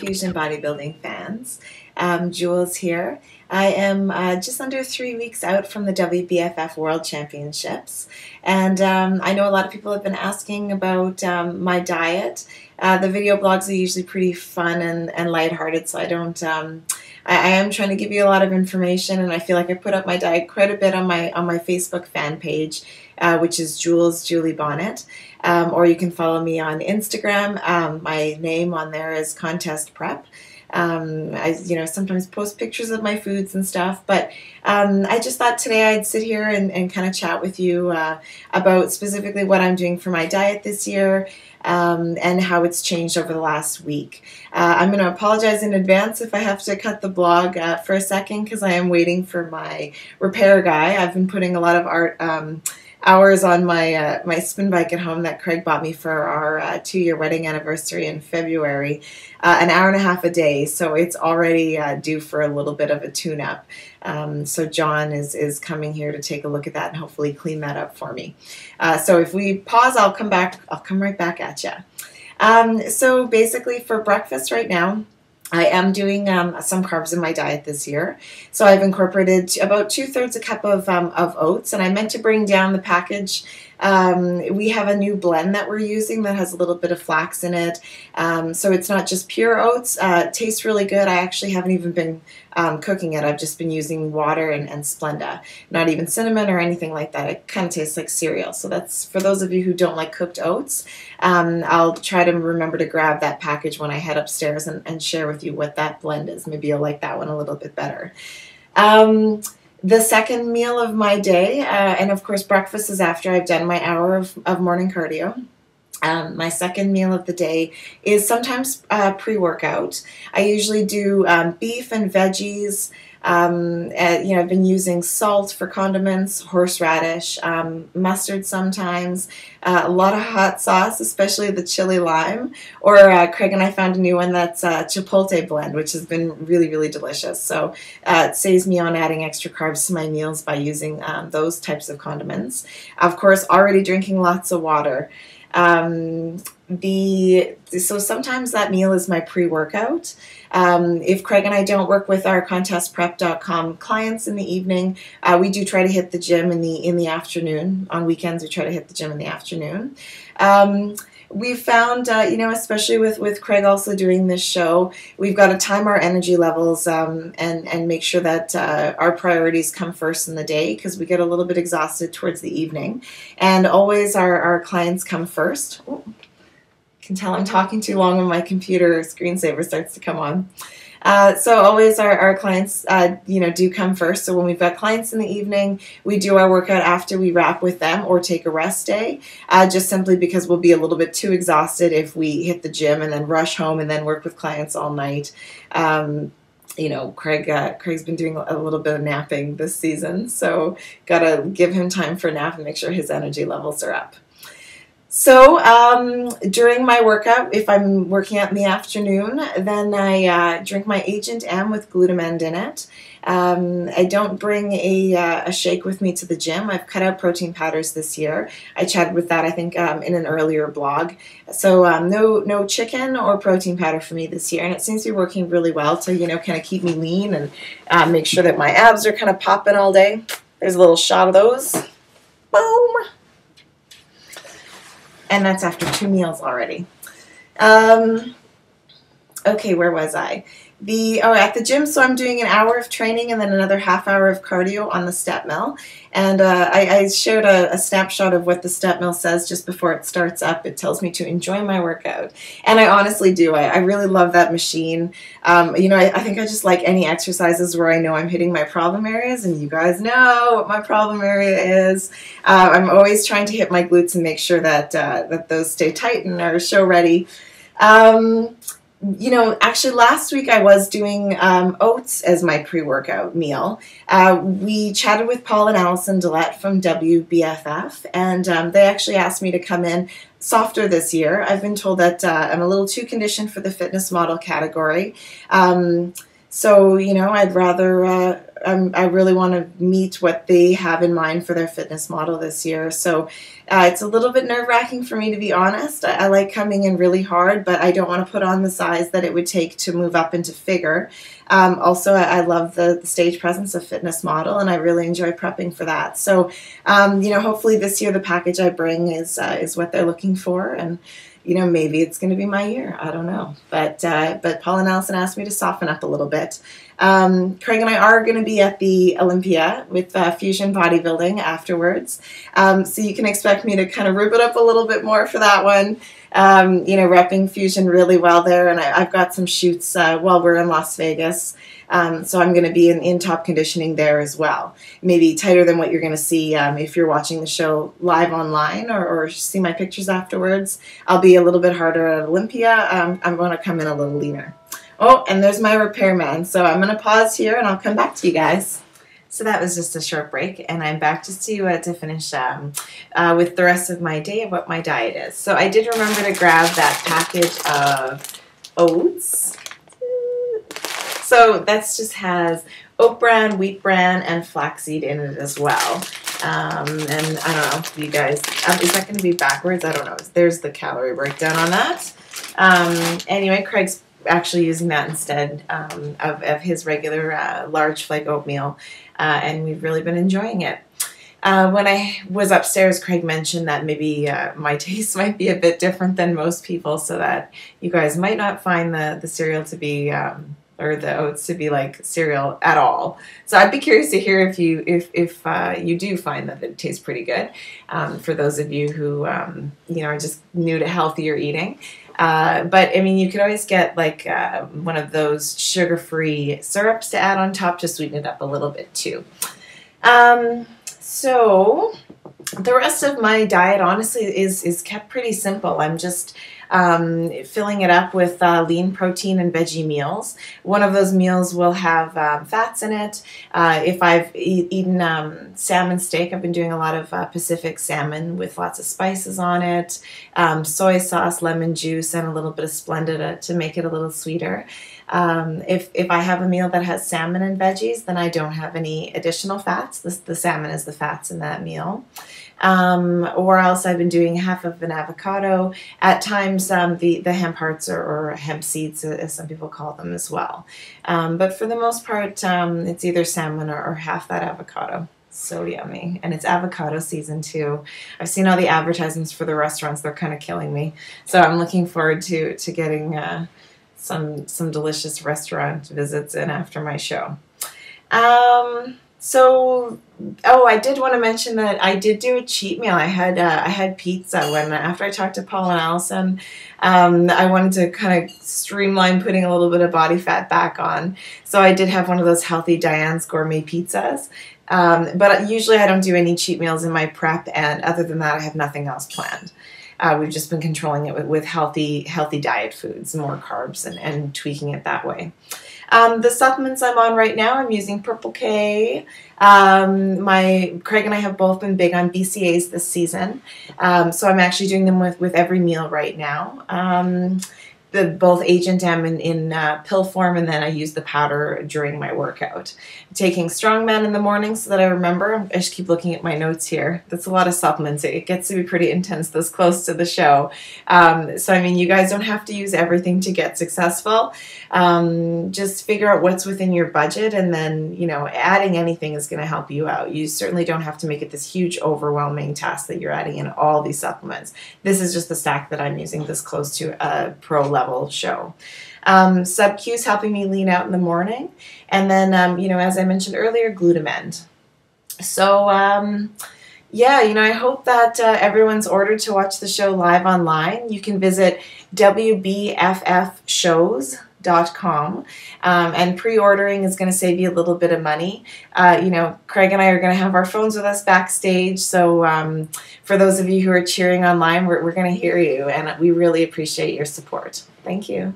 Fusion Bodybuilding fans. Jules here. I am just under 3 weeks out from the WBFF World Championships, and I know a lot of people have been asking about my diet. The video blogs are usually pretty fun and lighthearted, so I don't. I am trying to give you a lot of information, and I feel like I put up my diet quite a bit on my Facebook fan page, which is Julie Bonnett. Or you can follow me on Instagram. My name on there is Contest Prep. I sometimes post pictures of my foods and stuff, but I just thought today I'd sit here and kind of chat with you about specifically what I'm doing for my diet this year, and how it's changed over the last week. I'm going to apologize in advance if I have to cut the blog for a second, because I am waiting for my repair guy. I've been putting a lot of hours on my my spin bike at home that Craig bought me for our 2-year wedding anniversary in February, an hour and a half a day, so it's already due for a little bit of a tune-up. So John is coming here to take a look at that and hopefully clean that up for me. So if we pause, I'll come right back at you. So basically for breakfast right now, I am doing some carbs in my diet this year. So I've incorporated about 2/3 a cup of oats, and I meant to bring down the package. We have a new blend that we're using that has a little bit of flax in it. So it's not just pure oats. It tastes really good. I actually haven't even been cooking it. I've just been using water and Splenda, not even cinnamon or anything like that. It kind of tastes like cereal. So that's for those of you who don't like cooked oats. I'll try to remember to grab that package when I head upstairs and share with you what that blend is. Maybe you'll like that one a little bit better. The second meal of my day, and of course breakfast is after I've done my hour of morning cardio. My second meal of the day is sometimes pre-workout. I usually do beef and veggies. I've been using salt for condiments, horseradish, mustard sometimes, a lot of hot sauce, especially the chili lime, or Craig and I found a new one that's chipotle blend, which has been really, really delicious. So it saves me on adding extra carbs to my meals by using those types of condiments. Of course, already drinking lots of water. So sometimes that meal is my pre-workout. If Craig and I don't work with our contestprep.com clients in the evening, we do try to hit the gym in the afternoon. On weekends, we try to hit the gym in the afternoon. We've found, especially with Craig also doing this show, we've got to time our energy levels and make sure that our priorities come first in the day, because we get a little bit exhausted towards the evening. And always our clients come first. Ooh, can tell I'm talking too long when my computer screensaver starts to come on. So always our clients, do come first. So when we've got clients in the evening, we do our workout after we wrap with them or take a rest day, just simply because we'll be a little bit too exhausted if we hit the gym and then rush home and then work with clients all night. Craig's been doing a little bit of napping this season, so gotta give him time for a nap and make sure his energy levels are up. So during my workout, if I'm working out in the afternoon, then I drink my Agent M with glutamine in it. I don't bring a shake with me to the gym. I've cut out protein powders this year. I chatted with that, I think, in an earlier blog. So no chicken or protein powder for me this year, and it seems to be working really well to, kind of keep me lean and make sure that my abs are kind of popping all day. There's a little shot of those. Boom! And that's after 2 meals already. Okay, where was I? At the gym, so I'm doing an hour of training and then another half hour of cardio on the step mill. And I shared a snapshot of what the step mill says just before it starts up. It tells me to enjoy my workout. And I honestly do. I really love that machine. I think I just like any exercises where I know I'm hitting my problem areas, and you guys know what my problem area is. I'm always trying to hit my glutes and make sure that those stay tight and are show ready. Actually last week I was doing oats as my pre-workout meal. We chatted with Paul and Allison Dillette from WBFF, and they actually asked me to come in softer this year. I've been told that I'm a little too conditioned for the fitness model category. So, I'd rather, I really want to meet what they have in mind for their fitness model this year. So it's a little bit nerve-wracking for me, to be honest. I like coming in really hard, but I don't want to put on the size that it would take to move up into figure. Also, I love the stage presence of fitness model, and I really enjoy prepping for that. So, hopefully this year the package I bring is what they're looking for, and maybe it's going to be my year. I don't know. But Paul and Allison asked me to soften up a little bit. Craig and I are going to be at the Olympia with Fusion Bodybuilding afterwards. So you can expect me to kind of rip it up a little bit more for that one. Repping Fusion really well there. And I've got some shoots while we're in Las Vegas. So I'm going to be in top conditioning there as well. Maybe tighter than what you're going to see if you're watching the show live online or see my pictures afterwards. I'll be a little bit harder at Olympia. I'm going to come in a little leaner. Oh, and there's my repairman. So I'm going to pause here and I'll come back to you guys. So that was just a short break, and I'm back just to finish with the rest of my day of what my diet is. So I did remember to grab that package of oats. So that just has oat bran, wheat bran, and flaxseed in it as well. And I don't know if you guys, is that going to be backwards? I don't know. There's the calorie breakdown on that. Anyway, Craig's actually using that instead of his regular large flake oatmeal, and we've really been enjoying it. When I was upstairs, Craig mentioned that maybe my taste might be a bit different than most people, so that you guys might not find the cereal to be or the oats to be like cereal at all. So I'd be curious to hear if you do find that it tastes pretty good. For those of you who are just new to healthier eating. But I mean, you could always get like one of those sugar-free syrups to add on top to sweeten it up a little bit too. So the rest of my diet honestly is kept pretty simple. I'm just filling it up with lean protein and veggie meals. One of those meals will have fats in it. If I've eaten salmon steak, I've been doing a lot of Pacific salmon with lots of spices on it, soy sauce, lemon juice, and a little bit of Splenda to make it a little sweeter. If I have a meal that has salmon and veggies, then I don't have any additional fats. The salmon is the fats in that meal. Or else I've been doing half of an avocado. At times, the hemp hearts or hemp seeds, as some people call them as well. But for the most part, it's either salmon or half that avocado. So yummy. And it's avocado season too. I've seen all the advertisements for the restaurants. They're kind of killing me. So I'm looking forward to getting some delicious restaurant visits in after my show. I did want to mention that I did do a cheat meal. I had pizza after I talked to Paul and Allison. I wanted to kind of streamline putting a little bit of body fat back on. So I did have one of those healthy Diane's gourmet pizzas. But usually I don't do any cheat meals in my prep, and other than that, I have nothing else planned. We've just been controlling it with healthy diet foods, more carbs, and tweaking it that way. The supplements I'm on right now, I'm using Purple K. Craig and I have both been big on BCAAs this season, so I'm actually doing them with every meal right now. Both Agent M in pill form, and then I use the powder during my workout. I'm taking Strongman in the morning so that I remember. I just keep looking at my notes here. That's a lot of supplements. It gets to be pretty intense this close to the show. So, I mean, you guys don't have to use everything to get successful. Just figure out what's within your budget, and then, adding anything is going to help you out. You certainly don't have to make it this huge, overwhelming task that you're adding in all these supplements. This is just the stack that I'm using this close to a pro level show. Sub-Q is helping me lean out in the morning. And then, as I mentioned earlier, Glutamend. So, I hope that everyone's ordered to watch the show live online. You can visit WBFFshows.com, and pre-ordering is going to save you a little bit of money. Craig and I are going to have our phones with us backstage, so for those of you who are cheering online, we're going to hear you, and we really appreciate your support. Thank you.